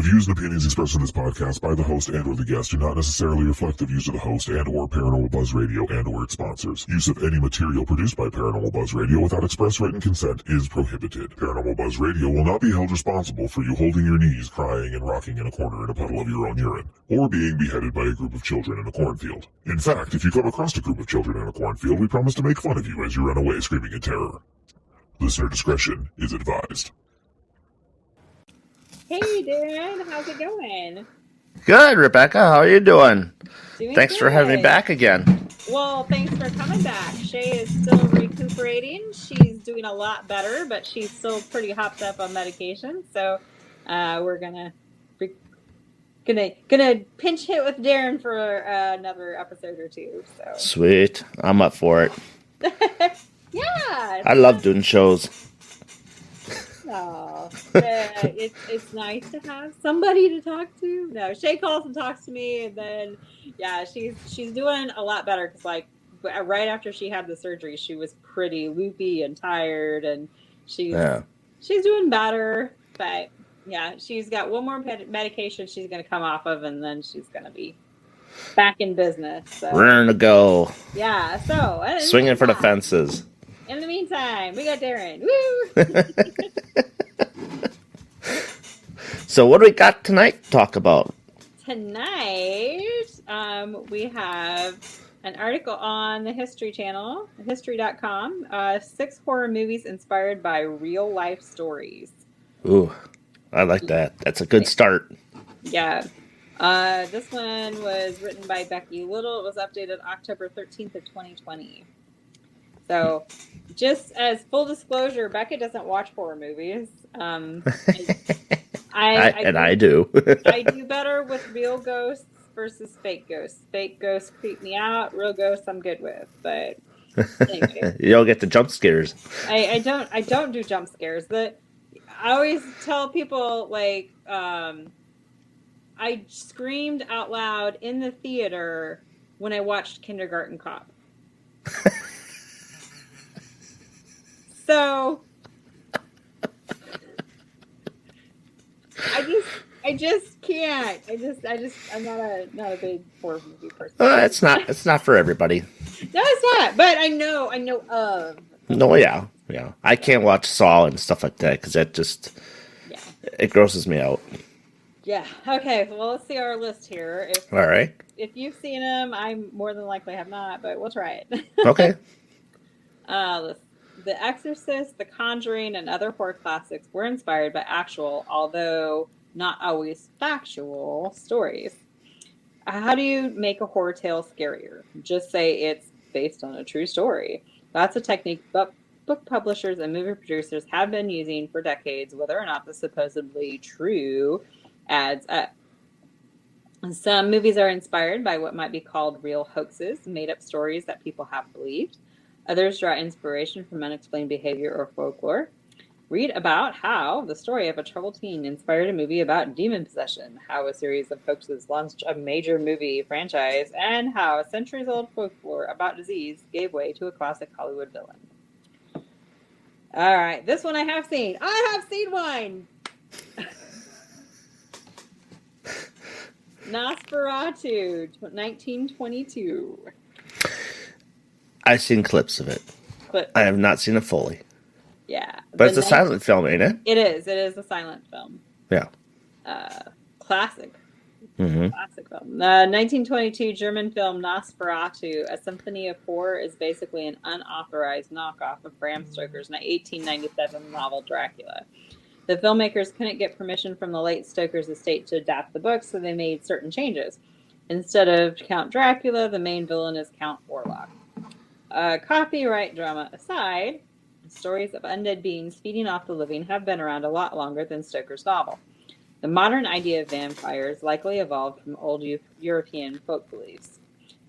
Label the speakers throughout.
Speaker 1: The views and opinions expressed in this podcast by the host and or the guest do not necessarily reflect the views of the host and or Paranormal Buzz Radio and or its sponsors. Use of any material produced by Paranormal Buzz Radio without express written consent is prohibited. Paranormal Buzz Radio will not be held responsible for you holding your knees, crying, and rocking in a corner in a puddle of your own urine, or being beheaded by a group of children in a cornfield. In fact, if you come across a group of children in a cornfield, we promise to make fun of you as you run away screaming in terror. Listener discretion is advised.
Speaker 2: Hey, Darin, how's it going?
Speaker 3: Good, Rebecca. How are you doing? Thanks
Speaker 2: Good.
Speaker 3: for having me back again.
Speaker 2: Well, thanks for coming back. Shay is still recuperating. She's doing a lot better, but she's still pretty hopped up on medication. So we're gonna pinch hit with Darin for another episode or two. So
Speaker 3: Sweet. I'm up for it.
Speaker 2: Yeah.
Speaker 3: I love doing shows.
Speaker 2: Oh, it's nice to have somebody to talk to. No, Shay calls and talks to me, and then she's doing a lot better because like right after she had the surgery, she was pretty loopy and tired, and she's doing better. But yeah, she's got one more medication she's going to come off of, and then she's going to be back in business. So.
Speaker 3: Raring to go.
Speaker 2: Yeah, so
Speaker 3: swinging for the fences.
Speaker 2: In the meantime, we got Darin. Woo!
Speaker 3: So what do we got tonight to talk about?
Speaker 2: Tonight, we have an article on the History Channel, history.com, 6 horror movies inspired by real life stories.
Speaker 3: Ooh, I like that. That's a good start.
Speaker 2: Yeah. This one was written by Becky Little. It was updated October 13th of 2020. So, just as full disclosure, Becca doesn't watch horror movies. I do. I do better with real ghosts versus fake ghosts. Fake ghosts creep me out. Real ghosts I'm good with. But anyway.
Speaker 3: You don't get the jump scares.
Speaker 2: I don't do jump scares. I always tell people like I screamed out loud in the theater when I watched Kindergarten Cop. So I just can't. I'm not a big horror movie person.
Speaker 3: It's not for everybody.
Speaker 2: No, it's not. But I know of.
Speaker 3: No, yeah. I can't watch Saw and stuff like that because it grosses me out.
Speaker 2: Yeah. Okay. Well, let's see our list here.
Speaker 3: All right.
Speaker 2: If you've seen them, I more than likely have not, but we'll try it.
Speaker 3: Okay.
Speaker 2: The Exorcist, The Conjuring, and other horror classics were inspired by actual, although not always factual, stories. How do you make a horror tale scarier? Just say it's based on a true story. That's a technique book publishers and movie producers have been using for decades, whether or not the supposedly true adds up. Some movies are inspired by what might be called real hoaxes, made-up stories that people have believed. Others draw inspiration from unexplained behavior or folklore. Read about how the story of a troubled teen inspired a movie about demon possession, how a series of hoaxes launched a major movie franchise, and how a centuries-old folklore about disease gave way to a classic Hollywood villain. All right, this one I have seen. I have seen one! Nosferatu, 1922.
Speaker 3: I've seen clips of it. I have not seen it fully.
Speaker 2: Yeah.
Speaker 3: But it's a silent film, ain't it?
Speaker 2: It is. It is a silent film.
Speaker 3: Yeah.
Speaker 2: Classic.
Speaker 3: Mm-hmm.
Speaker 2: Classic film. The 1922 German film Nosferatu, A Symphony of Horror, is basically an unauthorized knockoff of Bram Stoker's 1897 novel Dracula. The filmmakers couldn't get permission from the late Stoker's estate to adapt the book, so they made certain changes. Instead of Count Dracula, the main villain is Count Orlok. Copyright drama aside, stories of undead beings feeding off the living have been around a lot longer than Stoker's novel. The modern idea of vampires likely evolved from old European folk beliefs.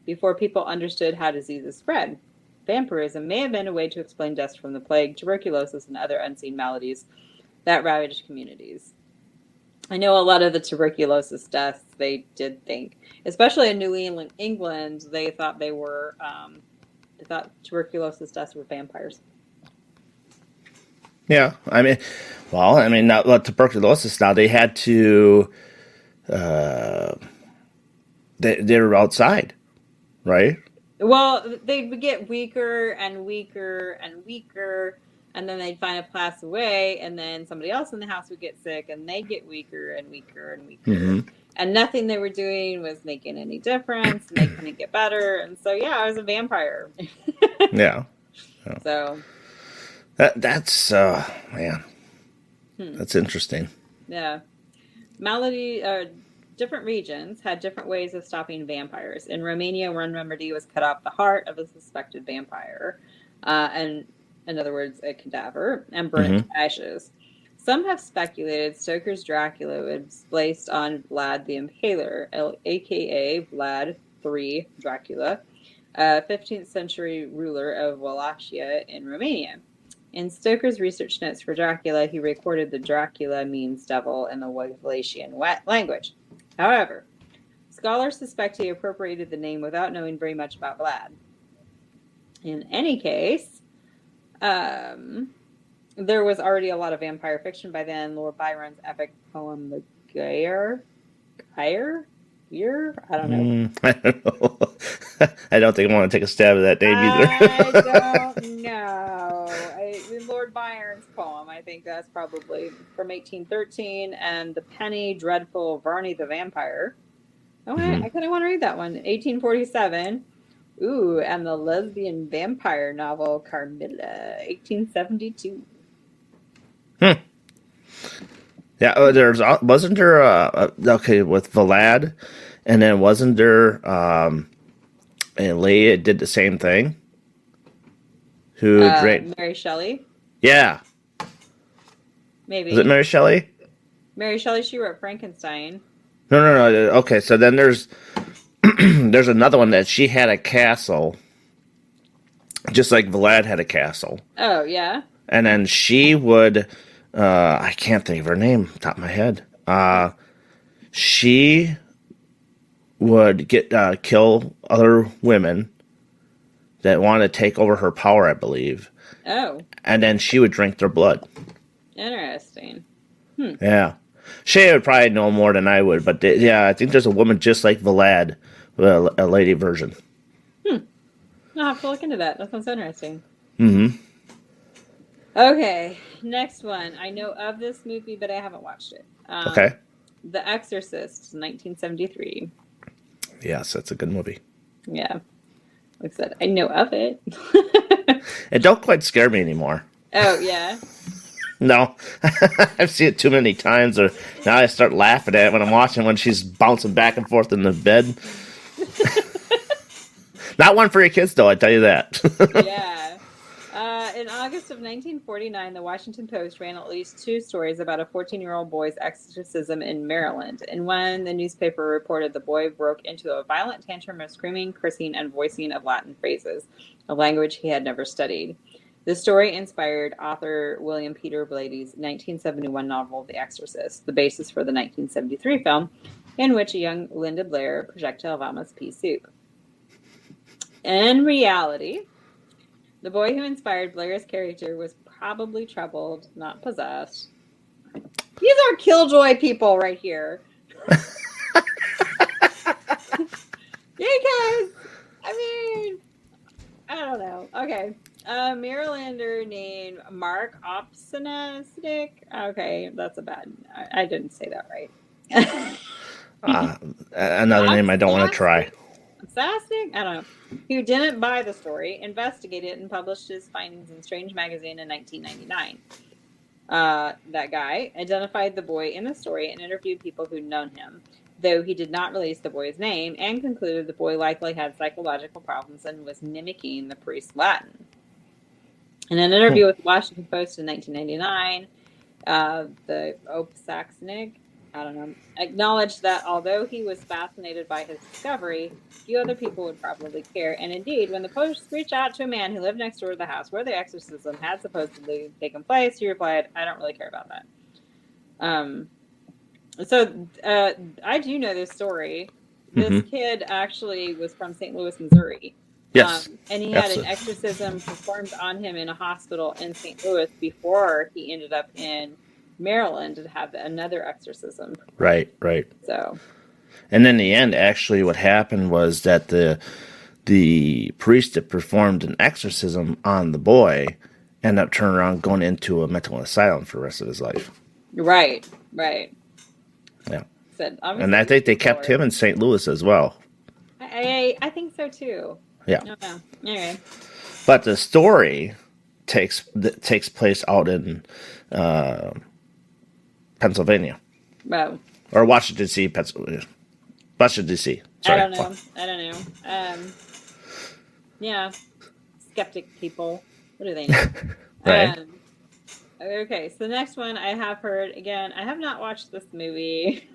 Speaker 2: Before people understood how diseases spread, vampirism may have been a way to explain deaths from the plague, tuberculosis, and other unseen maladies that ravaged communities. I know a lot of the tuberculosis deaths they did think, especially in New England, they thought they were, tuberculosis deaths were vampires.
Speaker 3: Yeah, now tuberculosis. Now they had to. They were outside, right?
Speaker 2: Well, they would get weaker and weaker and weaker, and then they'd find a pass away, and then somebody else in the house would get sick, and they'd get weaker and weaker and weaker.
Speaker 3: Mm-hmm.
Speaker 2: And nothing they were doing was making any difference, and they couldn't get better. And so, yeah, I was a vampire.
Speaker 3: Yeah.
Speaker 2: So
Speaker 3: That's man, that's interesting.
Speaker 2: yeah, different regions had different ways of stopping vampires. In Romania, one remedy was cut off the heart of a suspected vampire, and in other words, a cadaver, and burn it to ashes. Some have speculated Stoker's Dracula was based on Vlad the Impaler, aka Vlad III Dracula, a 15th century ruler of Wallachia in Romania. In Stoker's research notes for Dracula, he recorded that Dracula means devil in the Wallachian language. However, scholars suspect he appropriated the name without knowing very much about Vlad. In any case, there was already a lot of vampire fiction by then. Lord Byron's epic poem, The Gyre? I don't know.
Speaker 3: I don't know. I don't think I want to take a stab at that name either.
Speaker 2: I don't know. Lord Byron's poem, I think that's probably from 1813, and The Penny Dreadful Varney the Vampire. Oh, I kind of want to read that one. 1847. Ooh, and the lesbian vampire novel Carmilla, 1872.
Speaker 3: Yeah, wasn't there okay with Vlad, and then wasn't there and Leia did the same thing? Who drank?
Speaker 2: Mary Shelley?
Speaker 3: Yeah,
Speaker 2: Maybe.
Speaker 3: was it Mary Shelley?
Speaker 2: Mary Shelley, she wrote Frankenstein.
Speaker 3: No. Okay, so then there's there's another one that she had a castle, just like Vlad had a castle.
Speaker 2: Oh, yeah?
Speaker 3: And then she would, I can't think of her name top of my head. She would kill other women that wanted to take over her power, I believe.
Speaker 2: Oh.
Speaker 3: And then she would drink their blood.
Speaker 2: Interesting.
Speaker 3: Yeah. Shay would probably know more than I would, but yeah, I think there's a woman just like Vlad, a lady version.
Speaker 2: I'll have to look into that. That sounds interesting.
Speaker 3: Mm-hmm.
Speaker 2: Okay, next one. I know of this movie, but I haven't watched it.
Speaker 3: Okay.
Speaker 2: The Exorcist, 1973.
Speaker 3: Yes, that's a good movie.
Speaker 2: Yeah. Like I said, I know of it.
Speaker 3: It don't quite scare me anymore.
Speaker 2: Oh, yeah?
Speaker 3: No. I've seen it too many times, or now I start laughing at it when I'm watching when she's bouncing back and forth in the bed. Not one for your kids, though, I tell you that.
Speaker 2: Yeah. In August of 1949, the Washington Post ran at least 2 stories about a 14-year-old boy's exorcism in Maryland. In one, the newspaper reported the boy broke into a violent tantrum of screaming, cursing, and voicing of Latin phrases, a language he had never studied. The story inspired author William Peter Blady's 1971 novel, The Exorcist, the basis for the 1973 film, in which a young Linda Blair projectile vomits pea soup. In reality, the boy who inspired Blair's character was probably troubled, not possessed. These are killjoy people right here. Because, I mean, I don't know. Okay. A Marylander named Mark Opsonasnik. Okay, that's a bad. I didn't say that right.
Speaker 3: Another name I don't want to try.
Speaker 2: Sasnick? I don't know. Who didn't buy the story, investigated it, and published his findings in Strange Magazine in 1999. That guy identified the boy in the story and interviewed people who'd known him, though he did not release the boy's name, and concluded the boy likely had psychological problems and was mimicking the priest's Latin. In an interview with the Washington Post in 1999, the Opsasnick, I don't know, acknowledged that although he was fascinated by his discovery, few other people would probably care. And indeed, when the Post reached out to a man who lived next door to the house where the exorcism had supposedly taken place, he replied, "I don't really care about that." So I do know this story. This kid actually was from St. Louis, Missouri.
Speaker 3: Yes.
Speaker 2: And he had an
Speaker 3: Absolutely.
Speaker 2: exorcism performed on him in a hospital in St. Louis before he ended up in Maryland to have another exorcism performed.
Speaker 3: Right. Right.
Speaker 2: So,
Speaker 3: And in the end, actually, what happened was that the priest that performed an exorcism on the boy ended up turning around going into a mental asylum for the rest of his life.
Speaker 2: right, right.
Speaker 3: Yeah.
Speaker 2: Said
Speaker 3: And
Speaker 2: obviously
Speaker 3: I think they
Speaker 2: people
Speaker 3: kept him in St. Louis as well.
Speaker 2: I think so too.
Speaker 3: Yeah.
Speaker 2: No, no. Anyway,
Speaker 3: But the story takes place out in Pennsylvania
Speaker 2: well,
Speaker 3: or Washington D.C. Pennsylvania. Washington D.C.
Speaker 2: I
Speaker 3: Sorry.
Speaker 2: don't know. I don't know. Yeah, skeptic people. What do they know?
Speaker 3: Right.
Speaker 2: Okay, so the next one I have heard again. I have not watched this movie.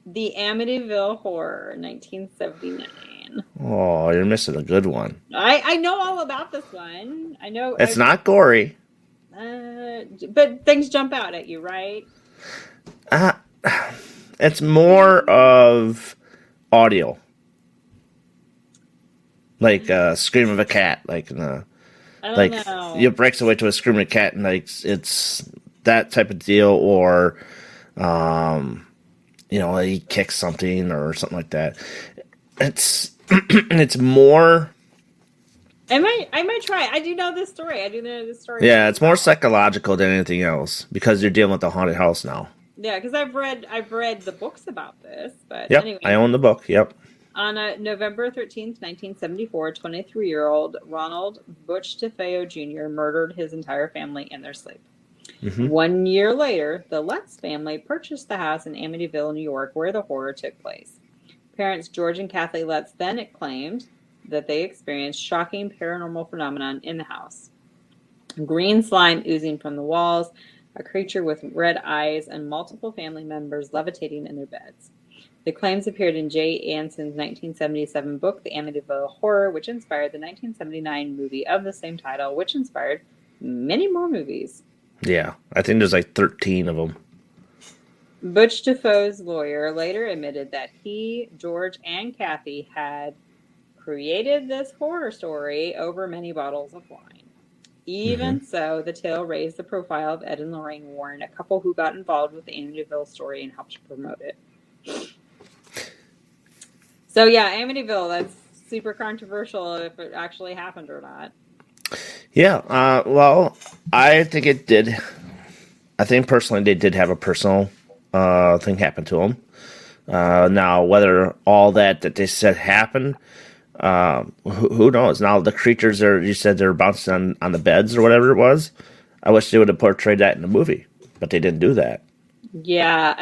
Speaker 2: The Amityville Horror, 1979.
Speaker 3: Oh, you're missing a good one.
Speaker 2: I know all about this one. I know.
Speaker 3: It's not gory.
Speaker 2: But things jump out at you, right?
Speaker 3: Uh, it's more of audio, like scream of a cat, like
Speaker 2: I don't
Speaker 3: like
Speaker 2: know.
Speaker 3: you breaks away to a screaming cat, and like it's that type of deal, or he kicks something or something like that. It's it's more.
Speaker 2: I might try. I do know this story. I do know this story.
Speaker 3: Yeah, it's more psychological than anything else because you're dealing with the haunted house now.
Speaker 2: Yeah, because I've read the books about this. But
Speaker 3: Yep,
Speaker 2: anyway,
Speaker 3: I own the book. Yep.
Speaker 2: on November 13th, 1974, 23-year-old Ronald Butch DeFeo Jr. murdered his entire family in their sleep.
Speaker 3: Mm-hmm.
Speaker 2: 1 year later, the Lutz family purchased the house in Amityville, New York, where the horror took place. Parents George and Kathy Lutz then claimed that they experienced shocking paranormal phenomenon in the house. Green slime oozing from the walls, a creature with red eyes, and multiple family members levitating in their beds. The claims appeared in Jay Anson's 1977 book, The Amityville Horror, which inspired the 1979 movie of the same title, which inspired many more movies.
Speaker 3: Yeah, I think there's like 13 of them.
Speaker 2: Butch DeFeo's lawyer later admitted that he, George, and Kathy had created this horror story over many bottles of wine. Even so, the tale raised the profile of Ed and Lorraine Warren, a couple who got involved with the Amityville story and helped promote it. So yeah, Amityville, that's super controversial if it actually happened or not.
Speaker 3: Yeah, well, I think it did. I think personally they did have a personal thing happen to them. Now, whether all that they said happened, who knows? Now, the creatures you said they're bouncing on the beds or whatever it was. I wish they would have portrayed that in the movie, but they didn't do that.
Speaker 2: Yeah,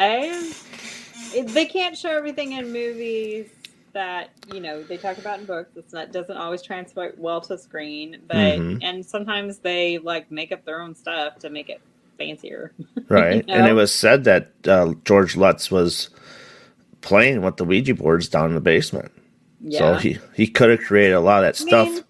Speaker 2: they can't show everything in movies that they talk about in books. Doesn't always translate well to screen, but and sometimes they like make up their own stuff to make it fancier.
Speaker 3: Right, and it was said that George Lutz was playing with the Ouija boards down in the basement.
Speaker 2: Yeah.
Speaker 3: So he could have created a lot of that stuff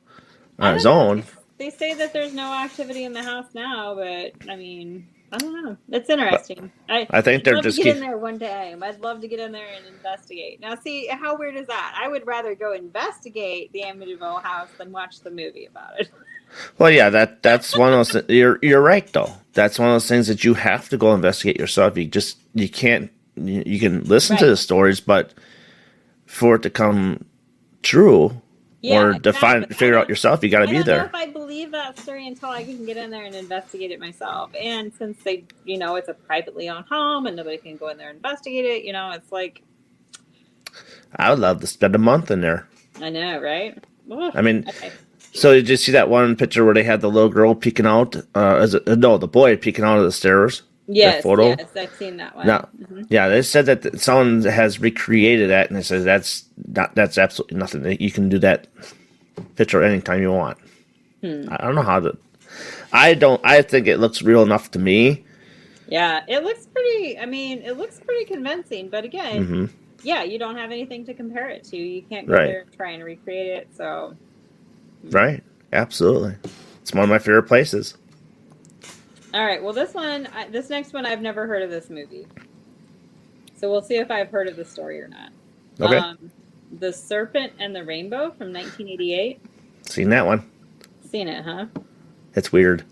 Speaker 3: on his own.
Speaker 2: They say that there's no activity in the house now, but I mean, I don't know. It's interesting.
Speaker 3: I think they're just
Speaker 2: get in there one day. I'd love to get in there and investigate. Now, see, how weird is that? I would rather go investigate the Amityville house than watch the movie about it.
Speaker 3: Well, yeah, that's one of those. You're right though. That's one of those things that you have to go investigate yourself. You can't. You can listen to the stories, but for it to come true or figure out yourself, you got to be there.
Speaker 2: I don't know if I believe that story until I can get in there and investigate it myself. And since it's a privately owned home and nobody can go in there and investigate it, it's like.
Speaker 3: I would love to spend a month in there.
Speaker 2: I know, right?
Speaker 3: I mean. Okay. So did you see that one picture where they had the little girl peeking out? The boy peeking out of the stairs.
Speaker 2: Yes,
Speaker 3: photo?
Speaker 2: Yes, I've seen that one.
Speaker 3: No, yeah, they said that someone has recreated that, and they said that's absolutely nothing. You can do that picture anytime you want. I don't know how to. I think it looks real enough to me.
Speaker 2: Yeah, it looks pretty. I mean, it looks pretty convincing. But again, yeah, you don't have anything to compare it to. You can't go there and try and recreate it. So.
Speaker 3: Right. Absolutely. It's one of my favorite places.
Speaker 2: All right. Well, this next one, I've never heard of this movie. So we'll see if I've heard of the story or not.
Speaker 3: Okay.
Speaker 2: The Serpent and the Rainbow from 1988.
Speaker 3: Seen that one?
Speaker 2: Seen it, huh?
Speaker 3: It's weird.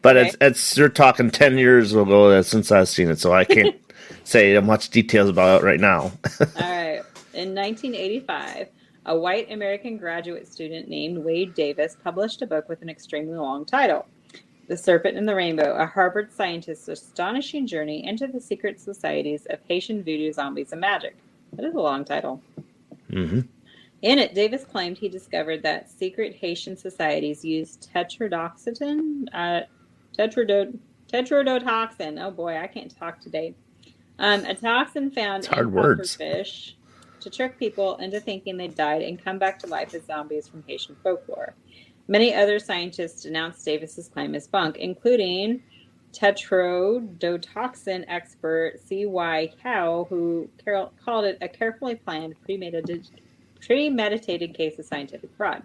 Speaker 3: But
Speaker 2: Okay.
Speaker 3: it's you're talking 10 years ago since I've seen it, so I can't say much details about it right now.
Speaker 2: All right. In 1985, a white American graduate student named Wade Davis published a book with an extremely long title, The Serpent and the Rainbow, a Harvard scientist's astonishing journey into the secret societies of Haitian voodoo, zombies, and magic. That is a long title.
Speaker 3: Mm-hmm.
Speaker 2: In it, Davis claimed he discovered that secret Haitian societies used tetrodotoxin. Oh boy, I can't talk today. A toxin found
Speaker 3: It's
Speaker 2: in
Speaker 3: hard words.
Speaker 2: pufferfish to trick people into thinking they died and come back to life as zombies from Haitian folklore. Many other scientists denounced Davis's claim as bunk, including tetrodotoxin expert C.Y. Howe, who called it a carefully planned, premeditated case of scientific fraud.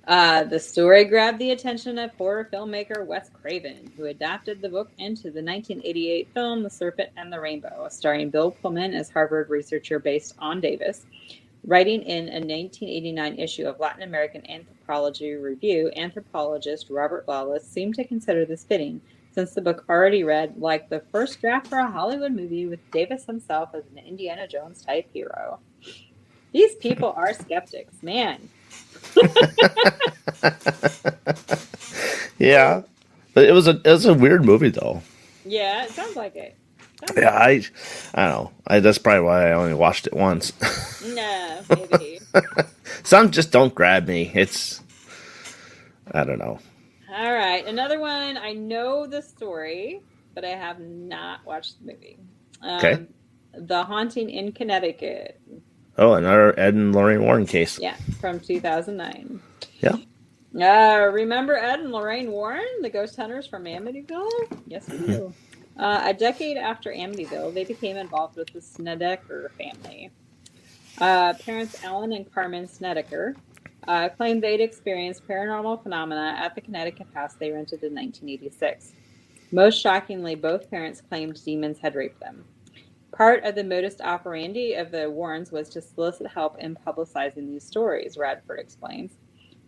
Speaker 2: The story grabbed the attention of horror filmmaker Wes Craven, who adapted the book into the 1988 film The Serpent and the Rainbow, starring Bill Pullman as Harvard researcher based on Davis. Writing in a 1989 issue of Latin American Anthropology Review, anthropologist Robert Lawless seemed to consider this fitting, since the book already read like the first draft for a Hollywood movie with Davis himself as an Indiana Jones type hero. These people are skeptics, man.
Speaker 3: Yeah, but it was a weird movie though.
Speaker 2: Yeah, it sounds like it.
Speaker 3: Yeah, I don't know. That's probably why I only watched it once.
Speaker 2: No, maybe.
Speaker 3: Some just don't grab me. I don't know.
Speaker 2: All right, another one. I know the story, but I have not watched the movie.
Speaker 3: Okay.
Speaker 2: The Haunting in Connecticut.
Speaker 3: Oh, another Ed and Lorraine Warren case.
Speaker 2: Yeah, from 2009.
Speaker 3: Yeah.
Speaker 2: Remember Ed and Lorraine Warren, the ghost hunters from Amityville? Yes, we do. A decade after Amityville, they became involved with the Snedeker family. Parents Alan and Carmen Snedeker claimed they'd experienced paranormal phenomena at the Connecticut house they rented in 1986. Most shockingly, both parents claimed demons had raped them. Part of the modus operandi of the Warrens was to solicit help in publicizing these stories, Radford explains.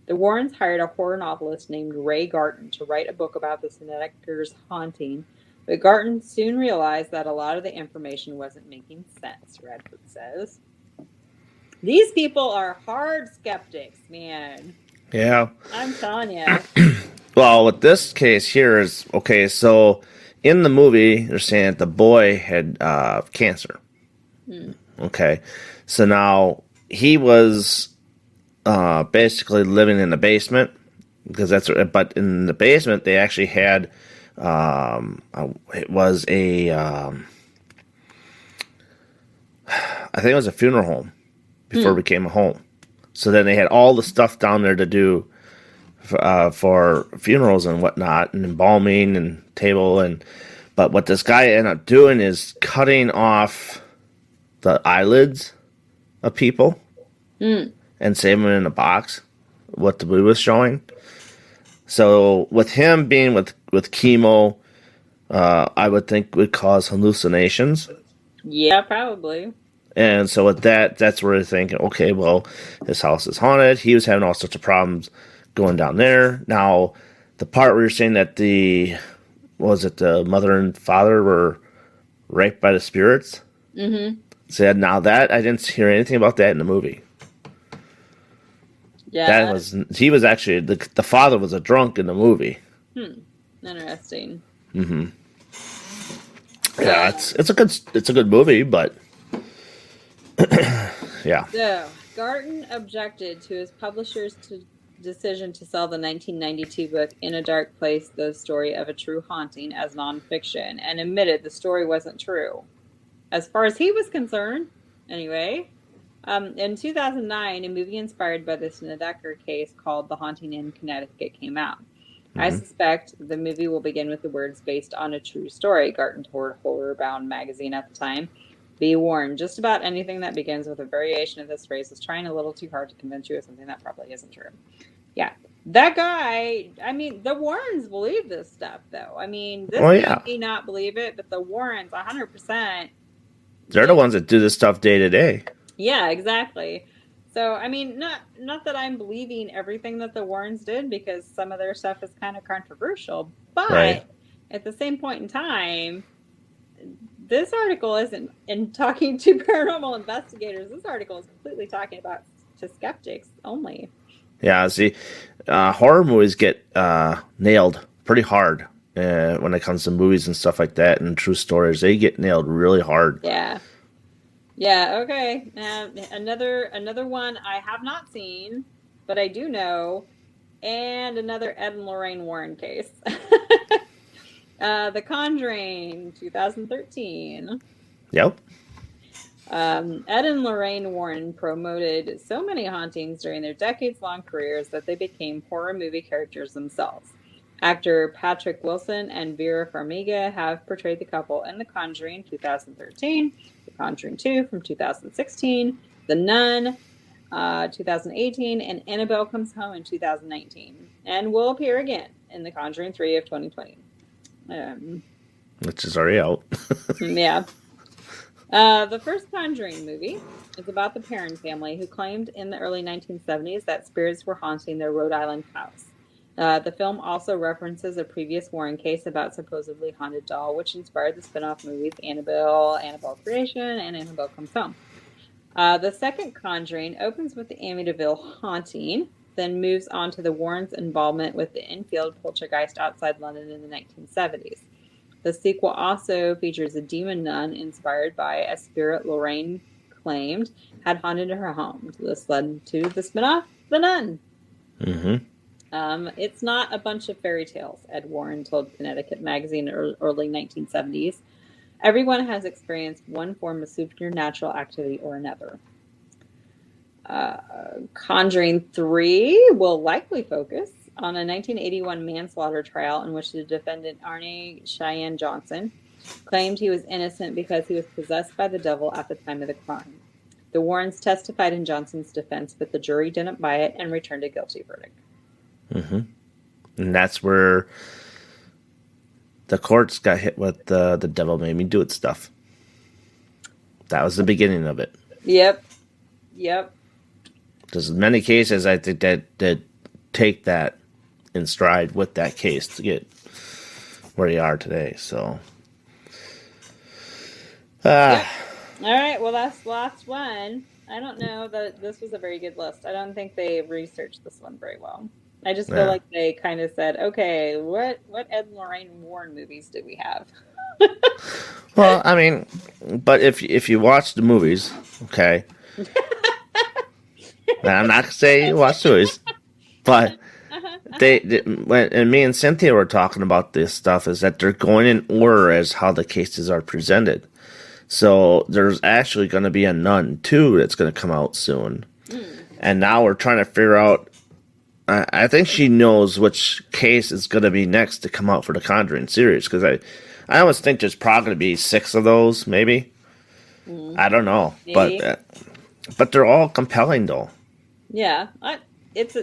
Speaker 2: The Warrens hired a horror novelist named Ray Garton to write a book about the Snedekers' haunting, but Garton soon realized that a lot of the information wasn't making sense, Radford says. These people are hard skeptics, man.
Speaker 3: Yeah.
Speaker 2: I'm telling you.
Speaker 3: Well, with this case here is, okay, so in the movie, they're saying that the boy had cancer. Okay. So now he was basically living in the basement, because but in the basement, they actually had, it was I think it was a funeral home before it became a home. So then they had all the stuff down there to do for funerals and whatnot, and embalming and table. But what this guy ended up doing is cutting off the eyelids of people and saving them in a box, what the movie was showing. So with him being with chemo, I would think would cause hallucinations.
Speaker 2: Yeah, probably.
Speaker 3: And so with that, that's where they're thinking, okay, well, his house is haunted. He was having all sorts of problems going down there. Now, the part where you're saying that the mother and father were raped by the spirits?
Speaker 2: Mm-hmm.
Speaker 3: Said, now that, I didn't hear anything about that in the movie.
Speaker 2: Yeah.
Speaker 3: He was actually, the father was a drunk in the movie.
Speaker 2: Interesting.
Speaker 3: Mm-hmm. Yeah, it's a good movie, but yeah.
Speaker 2: So, Garton objected to his publisher's decision to sell the 1992 book In a Dark Place, the story of a true haunting, as nonfiction, and admitted the story wasn't true. As far as he was concerned, anyway. In 2009, a movie inspired by the Snedeker case called The Haunting in Connecticut came out. I suspect the movie will begin with the words based on a true story, Garton told Horror Bound magazine at the time. Be warned, just about anything that begins with a variation of this phrase is trying a little too hard to convince you of something that probably isn't true. Yeah. That guy, I mean, the Warrens believe this stuff, though. I mean, this may not believe it, but the Warrens, 100%,
Speaker 3: They're the ones that do this stuff day to day.
Speaker 2: Yeah, exactly. So, I mean, not that I'm believing everything that the Warrens did, because some of their stuff is kind of controversial,
Speaker 3: Right.
Speaker 2: but at the same point in time, this article isn't in talking to paranormal investigators. This article is completely talking about to skeptics only.
Speaker 3: Yeah, see, horror movies get nailed pretty hard when it comes to movies and stuff like that, and true stories. They get nailed really hard.
Speaker 2: Yeah. Yeah, okay. Another one I have not seen, but I do know, and another Ed and Lorraine Warren case. The Conjuring, 2013.
Speaker 3: Yep.
Speaker 2: Ed and Lorraine Warren promoted so many hauntings during their decades-long careers that they became horror movie characters themselves. Actor Patrick Wilson and Vera Farmiga have portrayed the couple in The Conjuring 2013, The Conjuring 2 from 2016, The Nun 2018, and Annabelle Comes Home in 2019, and will appear again in The Conjuring 3 of 2020.
Speaker 3: Which is already out.
Speaker 2: Yeah. The first Conjuring movie is about the Perron family, who claimed in the early 1970s that spirits were haunting their Rhode Island house. The film also references a previous Warren case about supposedly haunted doll, which inspired the spin-off movies Annabelle, Annabelle Creation, and Annabelle Comes Home. The second Conjuring opens with the Amityville haunting, then moves on to the Warrens' involvement with the Enfield poltergeist outside London in the 1970s. The sequel also features a demon nun inspired by a spirit Lorraine claimed had haunted her home. This led to the spin-off, The Nun.
Speaker 3: Mm-hmm.
Speaker 2: It's not a bunch of fairy tales, Ed Warren told Connecticut Magazine in the early 1970s. Everyone has experienced one form of supernatural activity or another. Conjuring 3 will likely focus on a 1981 manslaughter trial in which the defendant, Arne Cheyenne Johnson, claimed he was innocent because he was possessed by the devil at the time of the crime. The Warrens testified in Johnson's defense, but the jury didn't buy it and returned a guilty verdict.
Speaker 3: Mm-hmm. And that's where the courts got hit with the devil made me do it stuff. That was the beginning of it.
Speaker 2: Yep.
Speaker 3: There's many cases I think that take that in stride with that case to get where they are today. So,
Speaker 2: Yep. All right. Well, that's the last one. I don't know that this was a very good list. I don't think they researched this one very well. I just feel like they kind of said, okay, what Ed and Lorraine Warren movies do we have?
Speaker 3: Well, I mean, but if you watch the movies, okay, I'm not saying you watch the movies, but they when me and Cynthia were talking about this stuff, is that they're going in order as how the cases are presented. So there's actually going to be a Nun 2 that's going to come out soon, and now we're trying to figure out. I think she knows which case is going to be next to come out for the Conjuring series, because I almost think there's probably going to be 6 of those, maybe. I don't know, maybe. But they're all compelling, though.
Speaker 2: Yeah,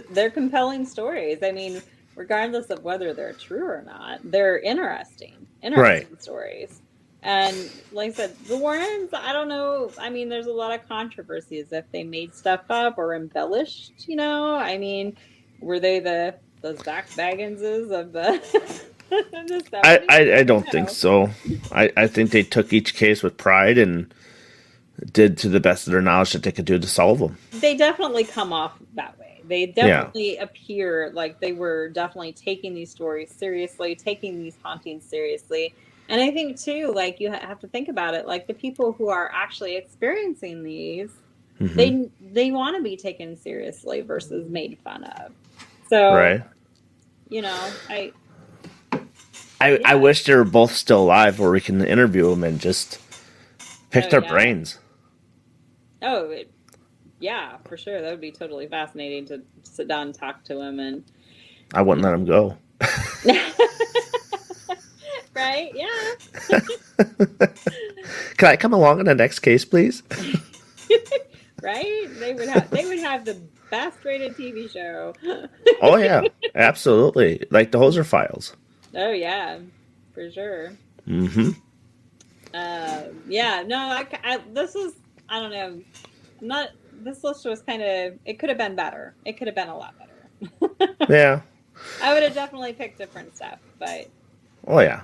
Speaker 2: they're compelling stories. I mean, regardless of whether they're true or not, they're interesting stories. And like I said, the Warrens, I don't know. I mean, there's a lot of controversies if they made stuff up or embellished. I mean. Were they the Zach Bagginses of the?
Speaker 3: I don't think so. I think they took each case with pride and did to the best of their knowledge that they could do to solve them.
Speaker 2: They definitely come off that way. They definitely appear like they were definitely taking these stories seriously, taking these hauntings seriously. And I think too, like you have to think about it, like the people who are actually experiencing these, they want to be taken seriously versus made fun of. So, I
Speaker 3: wish they were both still alive where we can interview them and just pick their brains.
Speaker 2: Oh, yeah, for sure. That would be totally fascinating to sit down and talk to them. And
Speaker 3: I wouldn't let them go.
Speaker 2: Right? Yeah.
Speaker 3: Can I come along in the next case, please?
Speaker 2: Right? They would have the best rated TV show.
Speaker 3: Oh yeah, absolutely. Like the Hoser Files.
Speaker 2: Oh yeah, for sure.
Speaker 3: Mm-hmm.
Speaker 2: Yeah, no, this is, I don't know, not, this list was kind of, it could have been better. It could have been a lot better.
Speaker 3: Yeah.
Speaker 2: I would have definitely picked different stuff, but.
Speaker 3: Oh yeah.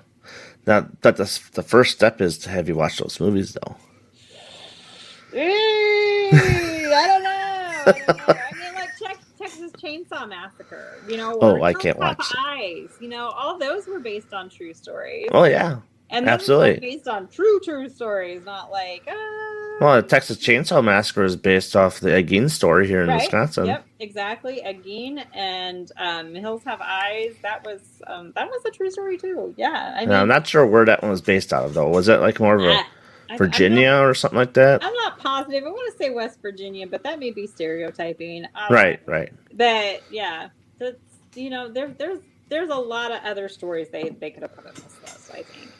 Speaker 3: Now, but the first step is to have you watch those movies, though.
Speaker 2: I don't know. I don't know. I mean, like Texas Chainsaw Massacre, or
Speaker 3: Oh, I
Speaker 2: Hills
Speaker 3: can't
Speaker 2: Have
Speaker 3: watch it.
Speaker 2: Eyes. All those were based on true stories.
Speaker 3: Oh yeah,
Speaker 2: And those are
Speaker 3: absolutely.
Speaker 2: based on true stories, not like,
Speaker 3: Well, the Texas Chainsaw Massacre is based off the Egin story here in
Speaker 2: right.
Speaker 3: Wisconsin.
Speaker 2: Yep, exactly. Again, and Hills Have Eyes. That was a true story too. Yeah, I
Speaker 3: Now, I'm
Speaker 2: mean,
Speaker 3: not sure where that one was based out of, though. Was it like more of a
Speaker 2: I'm not.
Speaker 3: Virginia or something like that?
Speaker 2: I'm not positive. I want to say West Virginia, but that may be stereotyping. I don't
Speaker 3: Right,
Speaker 2: know.
Speaker 3: right.
Speaker 2: But yeah, that's there's a lot of other stories they could have put on this list, I think.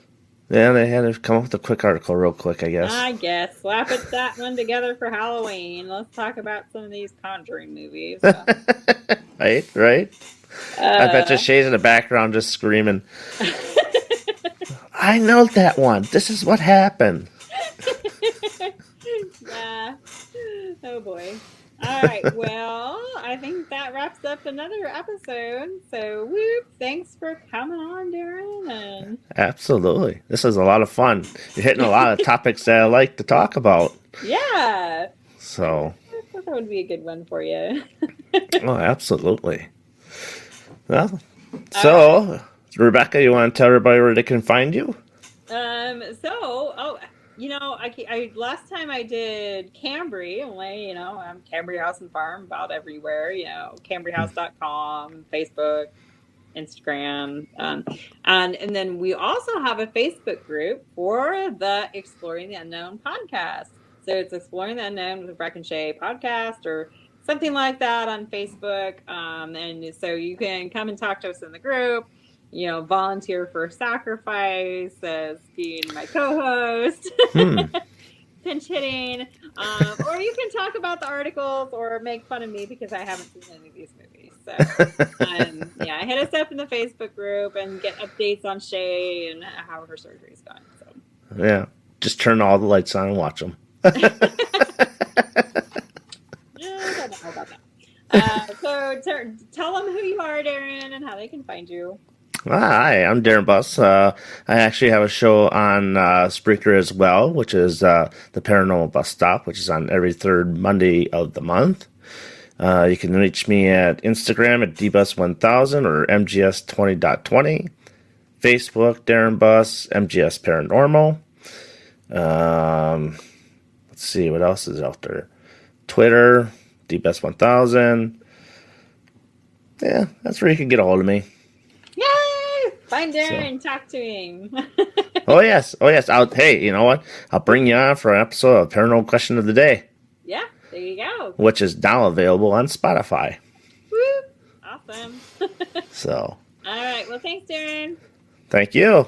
Speaker 3: Yeah, they had to come up with a quick article real quick, I guess.
Speaker 2: I guess. Slap that one together for Halloween. Let's talk about some of these Conjuring movies.
Speaker 3: Right, right. I bet you Shay's in the background just screaming, I know that one. This is what happened.
Speaker 2: Yeah. Oh boy. All right. Well, I think that wraps up another episode. So, whoop! Thanks for coming on, Darin. And
Speaker 3: Absolutely. This is a lot of fun. You're hitting a lot of topics that I like to talk about.
Speaker 2: yeah,
Speaker 3: So,
Speaker 2: I thought that would be a good one for you.
Speaker 3: oh, absolutely. Well, so, Rebecca, you want to tell everybody where they can find you?
Speaker 2: I last time I did Cambry, only, I'm Cambry House and Farm about everywhere, CambryHouse.com, Facebook, Instagram. And then we also have a Facebook group for the Exploring the Unknown podcast. So it's Exploring the Unknown with Breck and Shay podcast or something like that on Facebook. And so you can come and talk to us in the group, volunteer for sacrifice as being my co-host. Pinch hitting, or you can talk about the articles or make fun of me because I haven't seen any of these movies. So, hit us up in the Facebook group and get updates on Shay and how her surgery's going. So,
Speaker 3: yeah, just turn all the lights on and watch them.
Speaker 2: I don't know about that. So tell them who you are, Darin, and how they can find you.
Speaker 3: Hi, I'm Darin Buss. I actually have a show on Spreaker as well, which is the Paranormal Bus Stop, which is on every third Monday of the month. You can reach me at Instagram at dbus1000 or mgs20.20. Facebook, Darin Buss, MGS Paranormal. Let's see, what else is out there? Twitter, dbus1000. Yeah, that's where you can get a hold of me.
Speaker 2: Yay! Find Darin, talk to him.
Speaker 3: Oh yes. Hey, you know what? I'll bring you on for an episode of Paranormal Question of the Day.
Speaker 2: Yeah, there you go.
Speaker 3: Which is now available on Spotify.
Speaker 2: Woo! Awesome.
Speaker 3: So.
Speaker 2: All right. Well, thanks, Darin.
Speaker 3: Thank you.